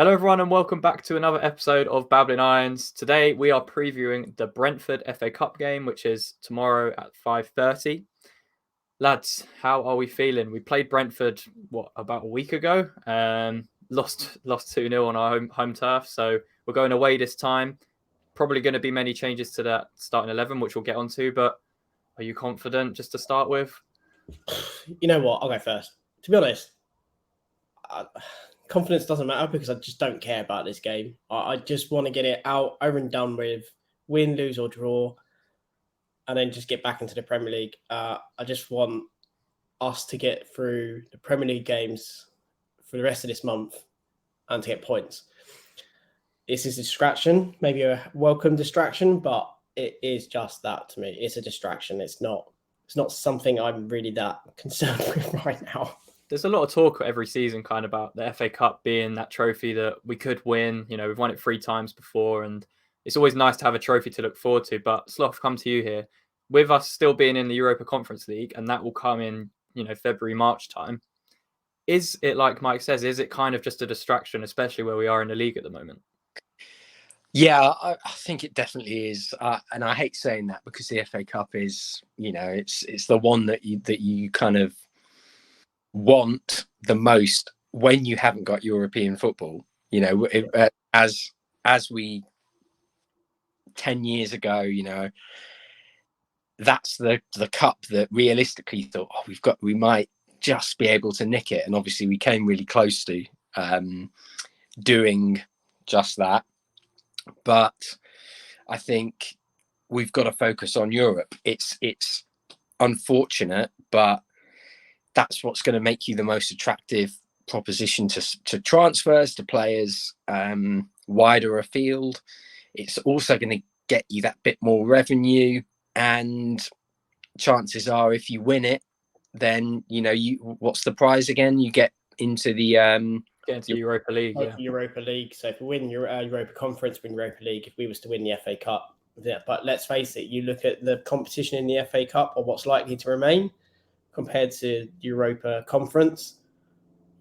Hello, everyone, and welcome back to another episode of Babbling Irons. Today, we are previewing the Brentford FA Cup game, which is tomorrow at 5:30. Lads, how are we feeling? We played Brentford about a week ago. Lost 2-0 on our home turf, so we're going away this time. Probably going to be many changes to that starting 11, which we'll get onto. But are you confident? Just to start with, you know what? I'll go first. To be honest, confidence doesn't matter because I just don't care about this game. I just want to get it out, over and done with, win, lose or draw, and then just get back into the Premier League. I just want us to get through the Premier League games for the rest of this month and to get points. This is a distraction, maybe a welcome distraction, but it is just that to me. It's a distraction. It's not something I'm really that concerned with right now. There's a lot of talk every season kind of about the FA Cup being that trophy that we could win. You know, we've won it 3 times before, and it's always nice to have a trophy to look forward to. But Sloth, come to you here. With us still being in the Europa Conference League, and that will come in, February, March time. Is it, like Mike says, is it kind of just a distraction, especially where we are in the league at the moment? Yeah, I think it definitely is, and I hate saying that because the FA Cup is, it's the one that you kind of want the most when you haven't got European football. As we 10 years ago, that's the cup that realistically thought, we might just be able to nick it, and obviously we came really close to doing just that. But I think we've got to focus on Europe. It's unfortunate, but that's what's going to make you the most attractive proposition to transfers, to players wider afield. It's also going to get you that bit more revenue, and chances are, if you win it, then what's the prize again? You get into the Europa League. Yeah. Europa League. So if we win Europa Conference, win Europa League. If we was to win the FA Cup, yeah. But let's face it, you look at the competition in the FA Cup or what's likely to remain compared to Europa Conference,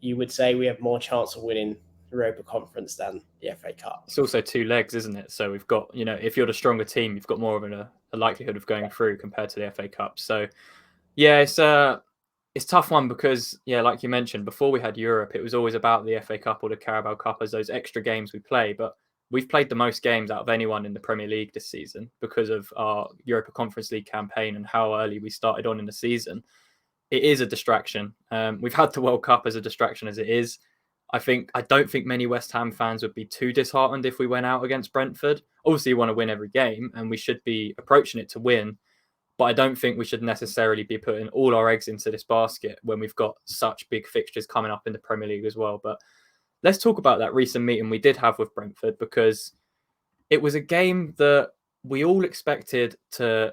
you would say we have more chance of winning Europa Conference than the FA Cup. It's also 2 legs, isn't it? So we've got, if you're the stronger team, you've got more of a likelihood of going through compared to the FA Cup. So, yeah, it's a tough one because, like you mentioned, before we had Europe, it was always about the FA Cup or the Carabao Cup as those extra games we play. But we've played the most games out of anyone in the Premier League this season because of our Europa Conference League campaign and how early we started on in the season. It is a distraction. We've had the World Cup as a distraction as it is. I don't think many West Ham fans would be too disheartened if we went out against Brentford. Obviously, you want to win every game, and we should be approaching it to win. But I don't think we should necessarily be putting all our eggs into this basket when we've got such big fixtures coming up in the Premier League as well. But let's talk about that recent meeting we did have with Brentford, because it was a game that we all expected to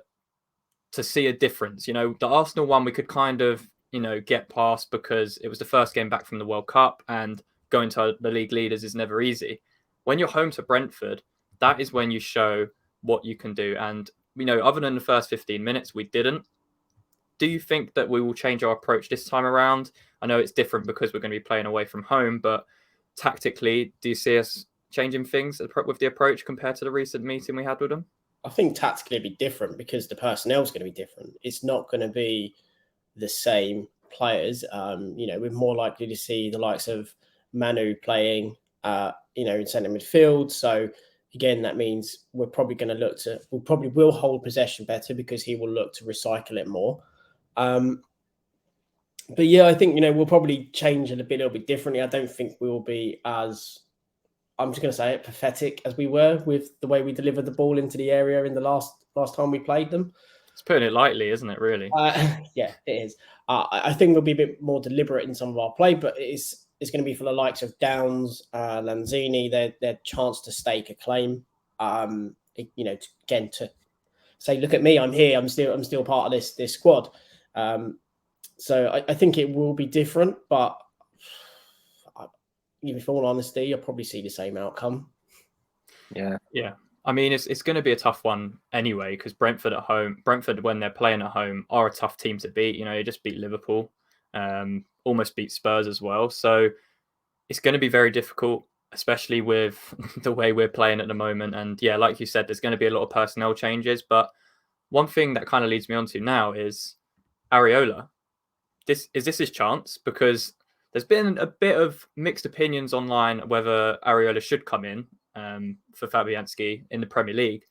see a difference. The Arsenal one we could kind of, get past because it was the first game back from the World Cup, and going to the league leaders is never easy. When you're home to Brentford, that is when you show what you can do. And, other than the first 15 minutes, we didn't. Do you think that we will change our approach this time around? I know it's different because we're going to be playing away from home, but tactically, do you see us changing things with the approach compared to the recent meeting we had with them? I think tactically it'd be different because the personnel is going to be different. It's not going to be the same players. We're more likely to see the likes of Manu playing, in centre midfield. So again, that means we're probably going to will hold possession better because he will look to recycle it more. But yeah, I think, we'll probably change it a little bit differently. I don't think we will be as, I'm just going to say it, pathetic as we were with the way we delivered the ball into the area in the last time we played them. It's putting it lightly, isn't it, really? Yeah, it is. I think we'll be a bit more deliberate in some of our play, but it's going to be for the likes of Downs, Lanzini, their chance to stake a claim. Again, to say, look at me, I'm here, I'm still part of this squad. So I think it will be different, but in all honesty, I'll probably see the same outcome. Yeah. I mean, it's going to be a tough one anyway, because Brentford, when they're playing at home, are a tough team to beat. They just beat Liverpool, almost beat Spurs as well. So it's going to be very difficult. especially with the way we're playing at the moment. And yeah, like you said, there's going to be a lot of personnel changes. But one thing that kind of leads me on to now is Areola. This his chance? Because there's been a bit of mixed opinions online whether Areola should come in for Fabianski in the Premier League.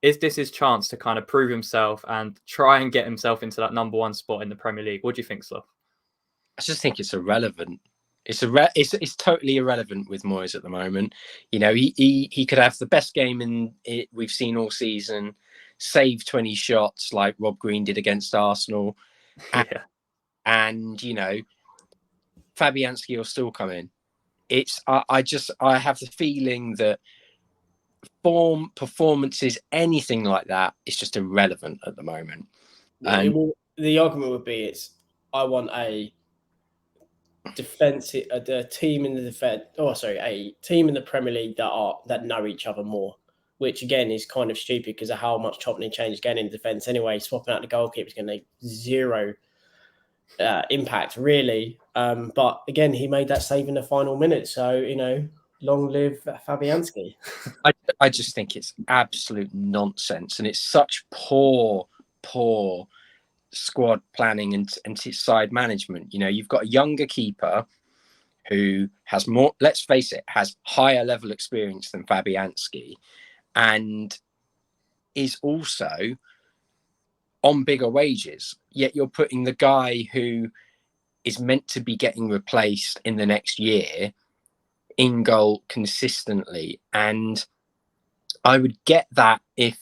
Is this his chance to kind of prove himself and try and get himself into that number one spot in the Premier League? What do you think, Sloth? I just think it's irrelevant. It's totally irrelevant with Moyes at the moment. You know, he could have the best game we've seen all season, save 20 shots like Rob Green did against Arsenal, Yeah. and you know, Fabianski will still come in. I have the feeling that form, performances, anything like that is just irrelevant at the moment. The argument would be I want a defensive a team in the defense. A team in the Premier League that know each other more, which again is kind of stupid because of how much Tottenham changed again in defence. Anyway, swapping out the goalkeeper is going to make zero impact really. But again, he made that save in the final minute, so you know, long live Fabianski. I just think it's absolute nonsense, and it's such poor squad planning and side management. You know, you've got a younger keeper who has more, let's face it, has higher level experience than Fabianski, and is also on bigger wages. Yet you're putting the guy who is meant to be getting replaced in the next year in goal consistently. And I would get that if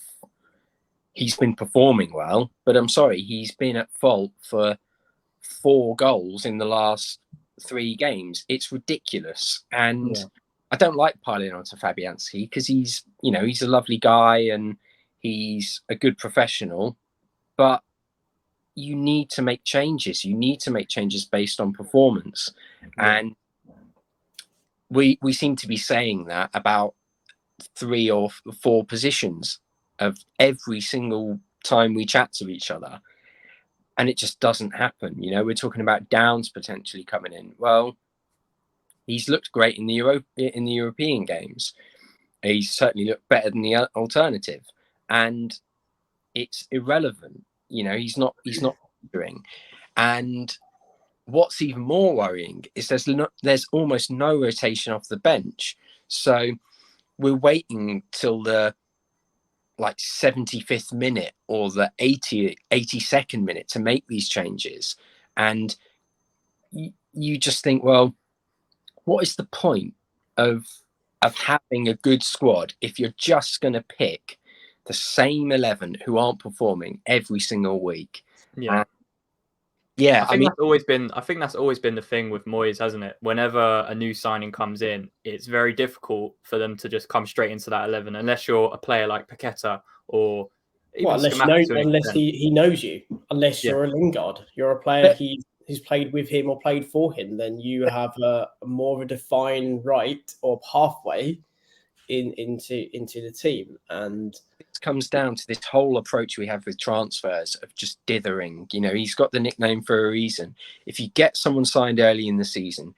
he's been performing well, but I'm sorry, he's been at fault for 4 goals in the last 3 games. It's ridiculous. And I don't like piling onto Fabianski because he's a lovely guy and he's a good professional, but you need to make changes. You need to make changes based on performance. And we seem to be saying that about 3 or 4 positions of every single time we chat to each other, and it just doesn't happen. You know, we're talking about Downs potentially coming in. Well, he's looked great in the European games. He's certainly looked better than the alternative, and it's irrelevant. You know, he's not doing. And what's even more worrying is there's almost no rotation off the bench. So we're waiting till the 75th minute or the 82nd minute to make these changes. And you just think, well, what is the point of having a good squad if you're just going to pick the same 11 who aren't performing every single week? I think that's always been the thing with Moyes, hasn't it? Whenever a new signing comes in, it's very difficult for them to just come straight into that 11, unless you're a player like Paqueta or even unless he knows you. Unless you're a Lingard, you're a player he's played with him or played for him, then you have a more of a defined right or pathway into the team. And it comes down to this whole approach we have with transfers of just dithering. You know, he's got the nickname for a reason. If you get someone signed early in the season,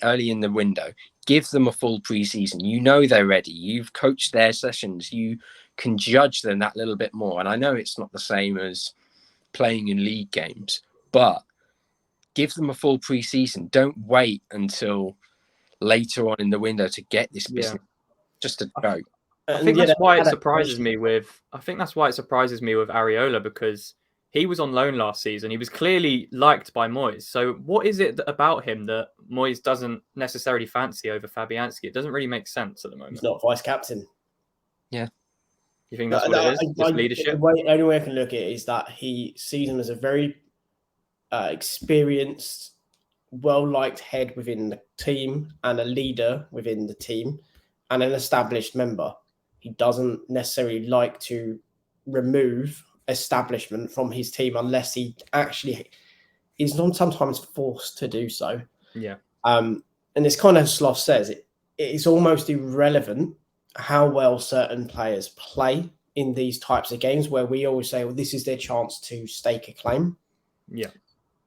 early in the window, give them a full pre-season. You know they're ready. You've coached their sessions. You can judge them that little bit more. And I know it's not the same as playing in league games, but give them a full pre-season. Don't wait until later on in the window to get this business just to go. I think that's why it surprises me with Areola, because he was on loan last season. He was clearly liked by Moyes. So what is it about him that Moyes doesn't necessarily fancy over Fabianski? It doesn't really make sense at the moment. He's not vice captain. Yeah. You think that's what it is? Just leadership? The only way I can look at it is that he sees him as a very experienced, well-liked head within the team and a leader within the team and an established member. He doesn't necessarily like to remove establishment from his team unless he actually is sometimes forced to do so. Yeah. And it's kind of Sloth says, it's almost irrelevant how well certain players play in these types of games where we always say, well, this is their chance to stake a claim. Yeah.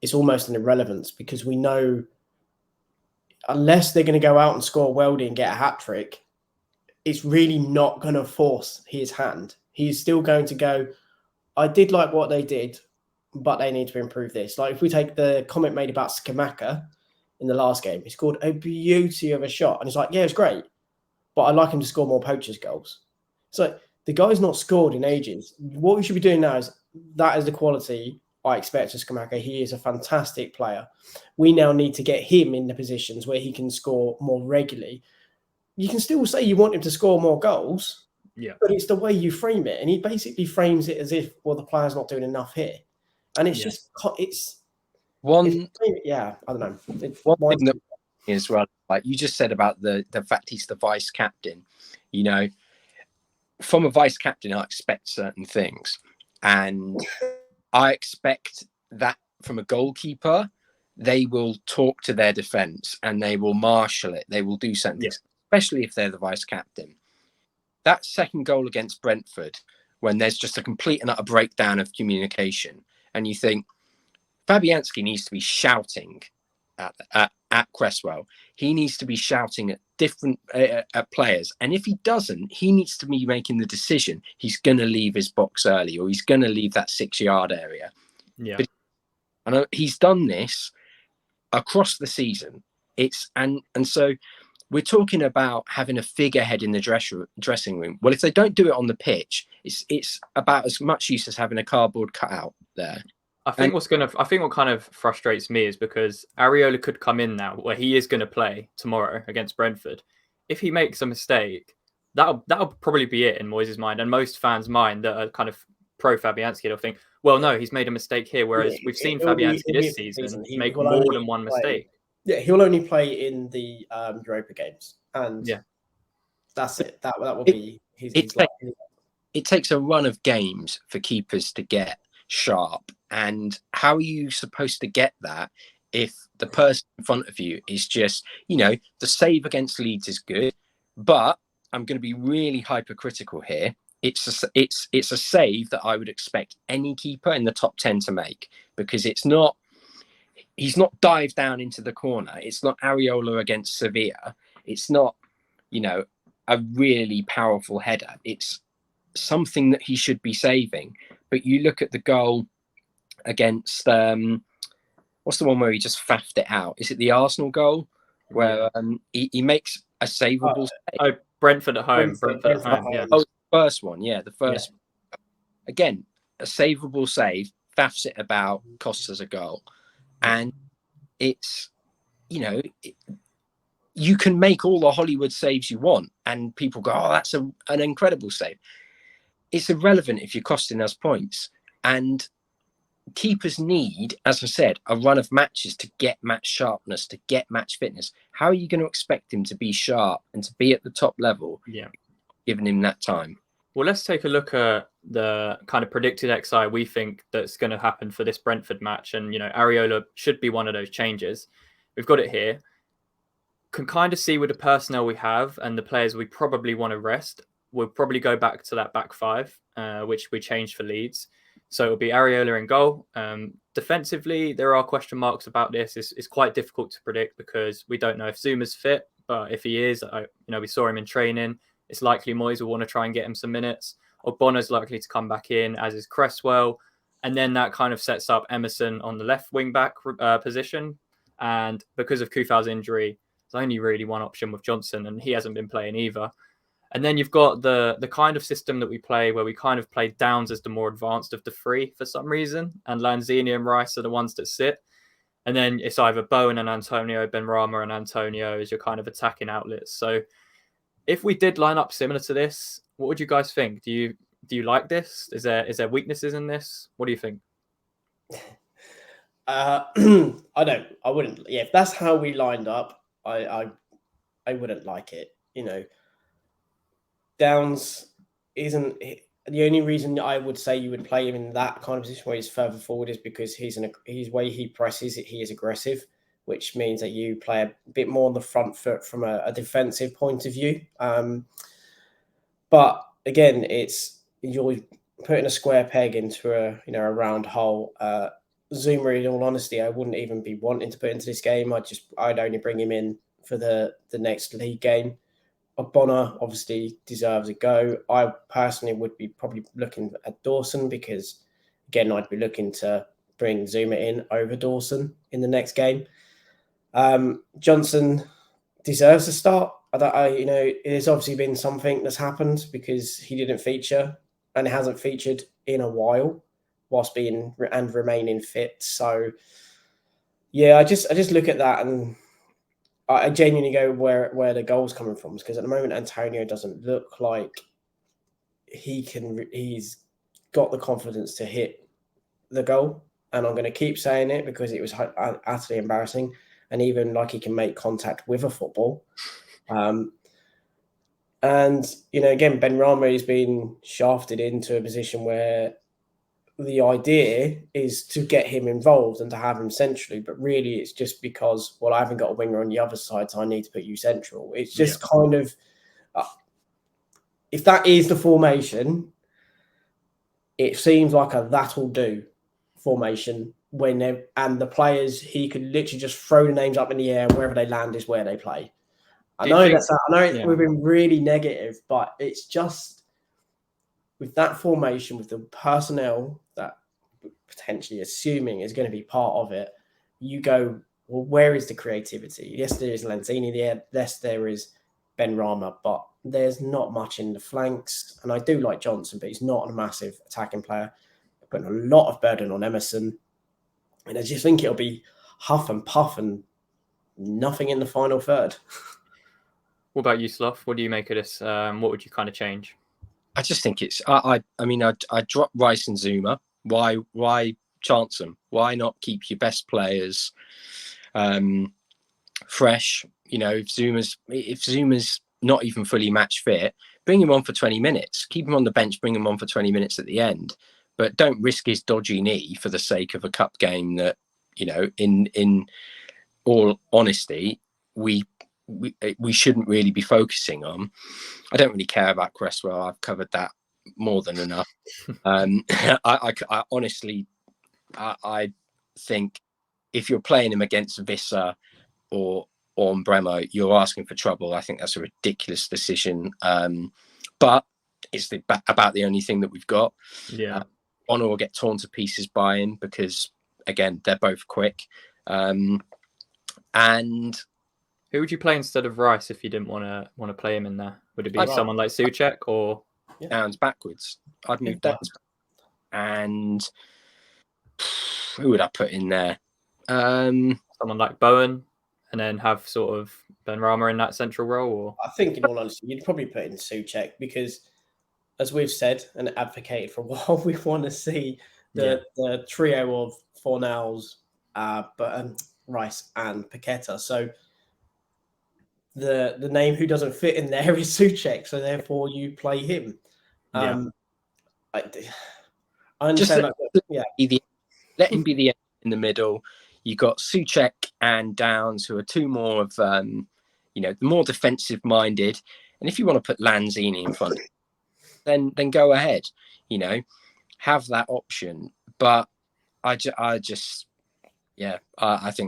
It's almost an irrelevance because we know unless they're going to go out and score Weldy and get a hat trick, it's really not going to force his hand. He's still going to go, I did like what they did, but they need to improve this. Like if we take the comment made about Skamaka in the last game, he scored a beauty of a shot. And it's like, yeah, it's great, but I'd like him to score more poachers goals. So the guy's not scored in ages. What we should be doing now is that is the quality I expect of Skamaka. He is a fantastic player. We now need to get him in the positions where he can score more regularly. You can still say you want him to score more goals, but it's the way you frame it. And he basically frames it as if, well, the player's not doing enough here. And it's just, yeah, I don't know. One thing that as well, like you just said about the fact he's the vice captain, you know, from a vice captain, I expect certain things. And I expect that from a goalkeeper, they will talk to their defence and they will marshal it. They will do something, especially if they're the vice captain. That second goal against Brentford, when there's just a complete and utter breakdown of communication, and you think Fabianski needs to be shouting at Cresswell. He needs to be shouting at different at players. And if he doesn't, he needs to be making the decision. He's going to leave his box early, or he's going to leave that 6-yard area. Yeah. But, and he's done this across the season. And so we're talking about having a figurehead in the dressing room. Well, if they don't do it on the pitch, it's about as much use as having a cardboard cutout there. I think what kind of frustrates me is because Areola could come in now, where he is going to play tomorrow against Brentford. If he makes a mistake, that'll probably be it in Moyes' mind, and most fans' mind that are kind of pro Fabianski. They'll think, well, no, he's made a mistake here. Whereas we've seen Fabianski this season make more than one mistake. Yeah, he'll only play in the Europa games, and that's it. That will be his. It takes a run of games for keepers to get sharp, and how are you supposed to get that if the person in front of you is just, you know, the save against Leeds is good, but I'm going to be really hypercritical here. It's a save that I would expect any keeper in the top 10 to make, because he's not dived down into the corner. It's not Areola against Sevilla. It's not, you know, a really powerful header. It's something that he should be saving. But you look at the goal against what's the one where he just faffed it out? Is it the Arsenal goal where he makes a savable save? Oh, Brentford at home. Brentford at home. Yeah. Oh, the first one. Yeah, the first. Yeah. Again, a savable save, faffs it about, costs us a goal, and it's, you know, you can make all the Hollywood saves you want, and people go, "Oh, that's an incredible save." It's irrelevant if you're costing us points. And keepers need, as I said, a run of matches to get match sharpness, to get match fitness. How are you going to expect him to be sharp and to be at the top level, giving him that time? Well, let's take a look at the kind of predicted XI we think that's going to happen for this Brentford match. And, you know, Areola should be one of those changes. We've got it here. Can kind of see with the personnel we have and the players we probably want to rest, we'll probably go back to that back five, which we changed for Leeds. So it'll be Areola in goal. Defensively, there are question marks about this. It's quite difficult to predict because we don't know if Zuma's fit, but if he is, we saw him in training. It's likely Moyes will want to try and get him some minutes. Ogbonna's likely to come back in, as is Cresswell. And then that kind of sets up Emerson on the left wing back position. And because of Kufau's injury, there's only really one option with Johnson, and he hasn't been playing either. And then you've got the kind of system that we play where we kind of play Downs as the more advanced of the three for some reason. And Lanzini and Rice are the ones that sit. And then it's either Bowen and Antonio, Benrahma and Antonio as your kind of attacking outlets. So if we did line up similar to this, what would you guys think? Do you like this? Is there weaknesses in this? What do you think? I wouldn't. Yeah, if that's how we lined up, I wouldn't like it. You know, Downs isn't the only reason I would say you would play him in that kind of position where he's further forward is because his way he presses, he is aggressive, which means that you play a bit more on the front foot from a defensive point of view. But again, you're putting a square peg into a round hole. Zuma, in all honesty, I wouldn't even be wanting to put into this game. I'd only bring him in for the next league game. Bonner obviously deserves a go. I personally would be probably looking at Dawson because, again, I'd be looking to bring Zuma in over Dawson in the next game. Johnson deserves a start. There's obviously been something that's happened because he didn't feature and hasn't featured in a while whilst being and remaining fit. So, yeah, I just look at that and I genuinely go where the goal's coming from, because at the moment Antonio doesn't look like he's got the confidence to hit the goal, and I'm going to keep saying it because it was utterly embarrassing, and even like he can make contact with a football. And again, Ben Rama has been shafted into a position where the idea is to get him involved and to have him centrally, but really it's just because, well, I haven't got a winger on the other side, so I need to put you central. It's just kind of, if that is the formation, it seems like a that'll do formation and the players, he could literally just throw the names up in the air, wherever they land is where they play. I know we've been really negative, but it's just with that formation, with the personnel that potentially assuming is going to be part of it, you go, well, where is the creativity? Yes, there is Lanzini there. Yes, there is Ben Rama, but there's not much in the flanks. And I do like Johnson, but he's not a massive attacking player. Putting a lot of burden on Emerson. And I just think it'll be huff and puff and nothing in the final third. What about you, Sloth? What do you make of this? What would you kind of change? I just think it's. I drop Rice and Zuma. Why chance them? Why not keep your best players fresh? If Zuma's not even fully match fit, bring him on for 20 minutes. Keep him on the bench. Bring him on for 20 minutes at the end. But don't risk his dodgy knee for the sake of a cup game that, in all honesty, we shouldn't really be focusing on. I don't really care about Cresswell. I've covered that more than enough. I honestly, I think if you're playing him against Visser or Bremo, you're asking for trouble. I think that's a ridiculous decision. But it's about the only thing that we've got. Yeah. Honor will get torn to pieces by him because, again, they're both quick. And who would you play instead of Rice if you didn't want to play him in there? Would it be someone like Souček or Downs backwards? I'd move Downs. And who would I put in there? Someone like Bowen, and then have sort of Ben Rama in that central role? Or I think, in all honesty, you'd probably put in Souček because, as we've said and advocated for a while, we want to see the trio of Fornals, Rice and Paqueta. So the name who doesn't fit in there is Souček, so therefore you play him. I understand let him be the in the middle. You got Souček and Downs, who are two more of the more defensive minded. And if you want to put Lanzini in front, then go ahead. Have that option. But I think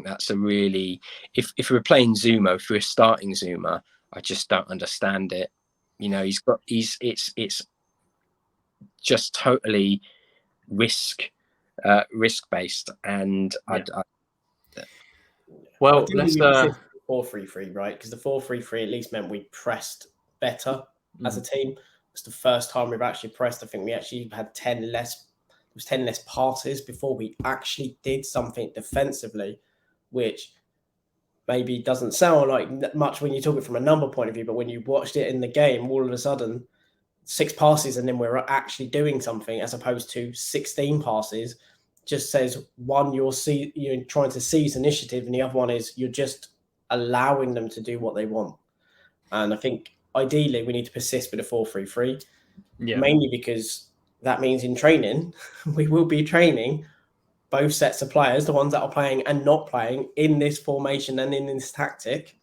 that's a really, if we're playing Zuma, if we're starting Zuma, I just don't understand it. It's just totally risk based, and let's 4-3-3, right? Because the 4-3-3 at least meant we pressed better as a team. It's the first time we've actually pressed. I think we actually had 10 less passes before we actually did something defensively, which maybe doesn't sound like much when you talk it from a number point of view, but when you watched it in the game, all of a sudden 6 passes and then we're actually doing something, as opposed to 16 passes, just says one, you're trying to seize initiative, and the other one is you're just allowing them to do what they want. And I think ideally we need to persist with a 4-3-3, mainly because that means in training, we will be training both sets of players, the ones that are playing and not playing, in this formation and in this tactic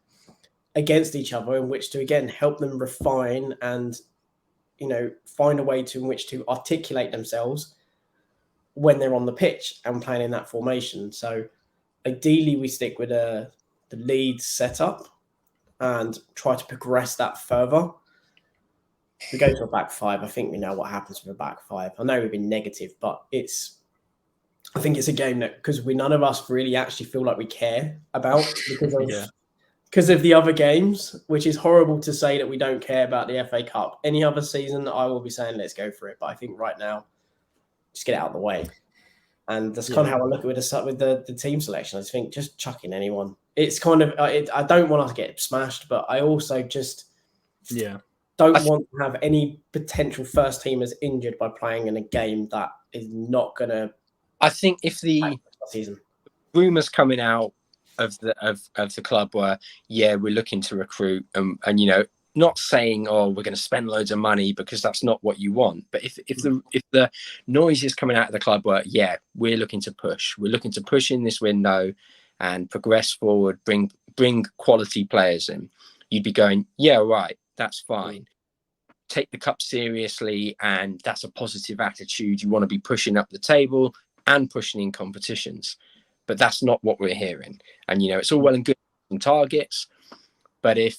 against each other, in which to, again, help them refine and, find a way in which to articulate themselves when they're on the pitch and playing in that formation. So ideally we stick with the Leeds setup, and try to progress that further. If we go to a back five, I think we know what happens with a back five. I know we've been negative, but I think it's a game that, because none of us really actually feel like we care about because of the other games, which is horrible to say that we don't care about the FA Cup. Any other season, I will be saying let's go for it. But I think right now, just get it out of the way. And that's kind of how I look at it with the team selection. I just think just chucking anyone. It's kind of, I don't want us to get smashed, but I also just don't want to have any potential first teamers injured by playing in a game that is not going to. I think if the rumours coming out of the club were, we're looking to recruit, and not saying, we're going to spend loads of money, because that's not what you want. But if the noise is coming out of the club where, we're looking to push in this window and progress forward, bring quality players in, you'd be going, right, that's fine. Take the cup seriously, and that's a positive attitude. You want to be pushing up the table and pushing in competitions. But that's not what we're hearing. And, it's all well and good on targets, but if,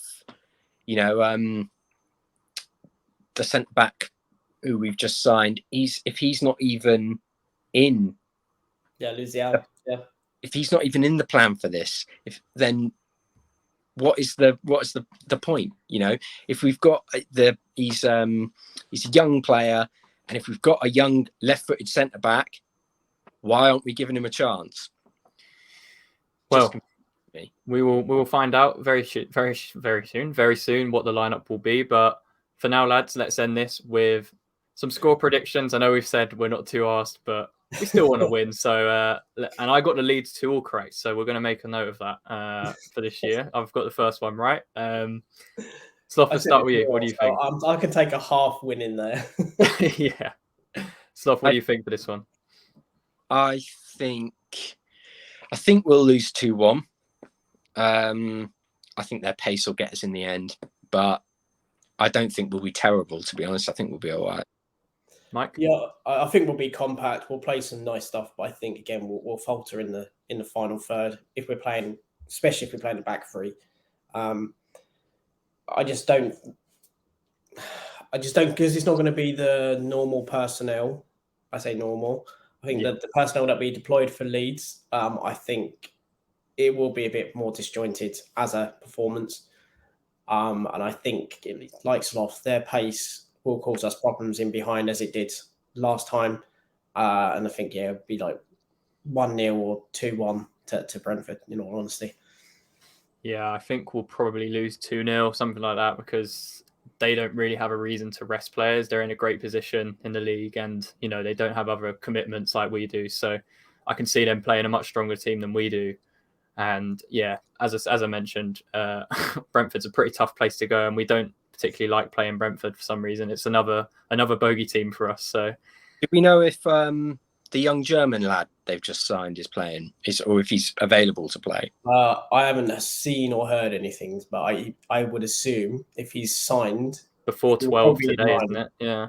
the centre back who we've just signed, if he's not even in, Luzial, if he's not even in the plan for this, then what is the point? If we've got he's a young player, and if we've got a young left-footed centre back, why aren't we giving him a chance? Well, we will find out very soon what the lineup will be. But for now, lads, let's end this with some score predictions. I know we've said we're not too asked, but we still want to win. So, and I got the Leeds 2 all correct, so we're going to make a note of that for this year. I've got the first one right. Sloth, let's start with you. What do you think? I can take a half win in there. Yeah. Sloth, what do you think for this one? I think we'll lose 2-1. I think their pace will get us in the end, but I don't think we'll be terrible, to be honest. I think we'll be all right. Mike? Yeah, I think we'll be compact. We'll play some nice stuff, but I think again we'll falter in the final third if we're playing, especially if we're playing the back three. I just don't because it's not going to be the normal personnel. I say normal. I think that the personnel that we deployed for Leeds, I think it will be a bit more disjointed as a performance. And I think, like Sloth, their pace will cause us problems in behind as it did last time. And I think, it'll be like 1-0 or 2-1 to Brentford, in all honesty. Yeah, I think we'll probably lose 2-0, something like that, because they don't really have a reason to rest players. They're in a great position in the league, and they don't have other commitments like we do. So I can see them playing a much stronger team than we do. And as I mentioned, Brentford's a pretty tough place to go, and we don't particularly like playing Brentford for some reason. It's another bogey team for us. So, do we know if the young German lad they've just signed is playing, or if he's available to play? I haven't seen or heard anything, but I would assume if he's signed before 12 today, isn't it? Yeah.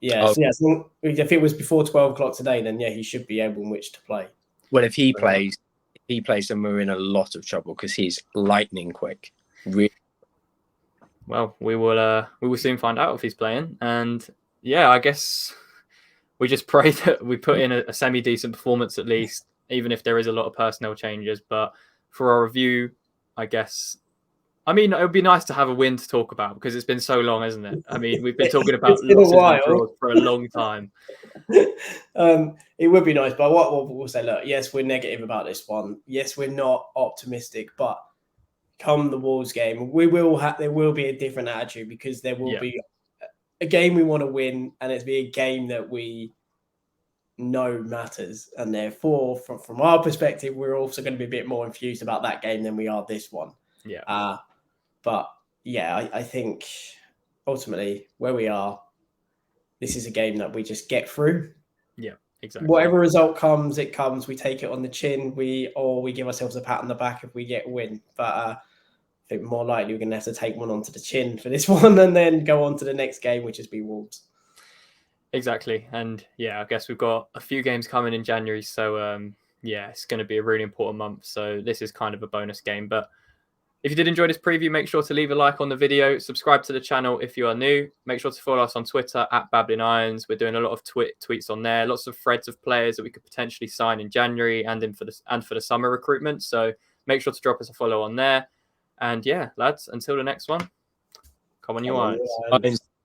Yeah. Oh. So if it was before 12 o'clock today, then he should be able in which to play. Well, if he plays, then we're in a lot of trouble because he's lightning quick. Really. Well, we will soon find out if he's playing, and I guess we just pray that we put in a semi-decent performance at least, even if there is a lot of personnel changes. But for our review, I guess, it would be nice to have a win to talk about because it's been so long, hasn't it? We've been talking about losses and draws for a long time. It would be nice, but what we'll say, look, yes, we're negative about this one. Yes, we're not optimistic, but come the Wolves game, there will be a different attitude because there will be a game we want to win, and it's be a game that we know matters, and therefore, from our perspective, we're also going to be a bit more infused about that game than we are this one. I think ultimately where we are, this is a game that we just get through. Yeah, exactly. Whatever result comes, it comes. We take it on the chin. We give ourselves a pat on the back if we get a win. But I think more likely we're going to have to take one onto the chin for this one and then go on to the next game, which is be Wolves. Exactly. And I guess we've got a few games coming in January. So it's going to be a really important month. So this is kind of a bonus game. But If you did enjoy this preview, make sure to leave a like on the video. Subscribe to the channel if you are new. Make sure to follow us on Twitter at Babbling Irons. We're doing a lot of tweets on there. Lots of threads of players that we could potentially sign in January and for the summer recruitment. So make sure to drop us a follow on there. And yeah, lads, until the next one, come on, you Irons.